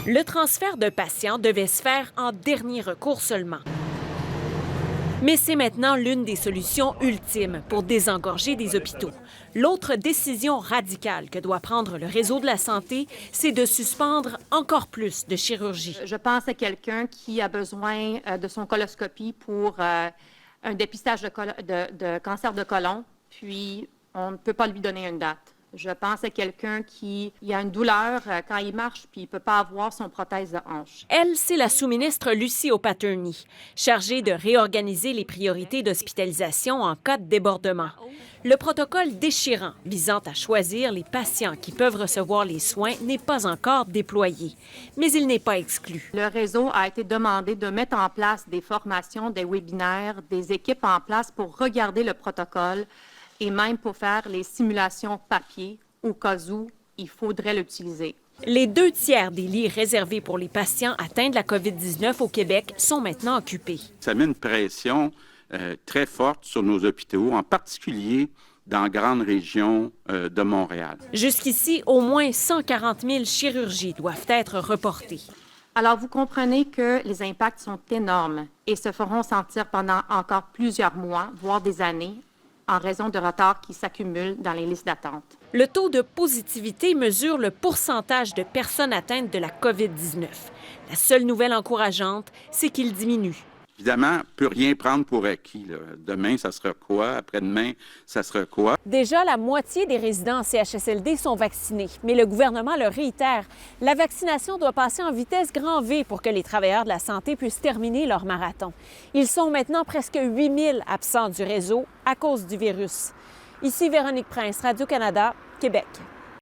Le transfert de patients devait se faire en dernier recours seulement. Mais c'est maintenant l'une des solutions ultimes pour désengorger des hôpitaux. L'autre décision radicale que doit prendre le réseau de la santé, c'est de suspendre encore plus de chirurgie. Je pense à quelqu'un qui a besoin de son coloscopie pour un dépistage de cancer de côlon, puis on ne peut pas lui donner une date. Je pense à quelqu'un qui a une douleur quand il marche, puis il ne peut pas avoir son prothèse de hanche. Elle, c'est la sous-ministre Lucie O'Patterney, chargée de réorganiser les priorités d'hospitalisation en cas de débordement. Le protocole déchirant visant à choisir les patients qui peuvent recevoir les soins n'est pas encore déployé, mais il n'est pas exclu. Le réseau a été demandé de mettre en place des formations, des webinaires, des équipes en place pour regarder le protocole et même pour faire les simulations papier au cas où il faudrait l'utiliser. Les 2/3 des lits réservés pour les patients atteints de la COVID-19 au Québec sont maintenant occupés. Ça met une pression très forte sur nos hôpitaux, en particulier dans la grande région de Montréal. Jusqu'ici, au moins 140 000 chirurgies doivent être reportées. Alors, vous comprenez que les impacts sont énormes et se feront sentir pendant encore plusieurs mois, voire des années, en raison de retards qui s'accumulent dans les listes d'attente. Le taux de positivité mesure le pourcentage de personnes atteintes de la COVID-19. La seule nouvelle encourageante, c'est qu'il diminue. Évidemment, on ne peut rien prendre pour acquis, là. Demain, ça sera quoi? Après-demain, ça sera quoi? Déjà, la moitié des résidents en CHSLD sont vaccinés, mais le gouvernement le réitère. La vaccination doit passer en vitesse grand V pour que les travailleurs de la santé puissent terminer leur marathon. Ils sont maintenant presque 8 000 absents du réseau à cause du virus. Ici Véronique Prince, Radio-Canada, Québec.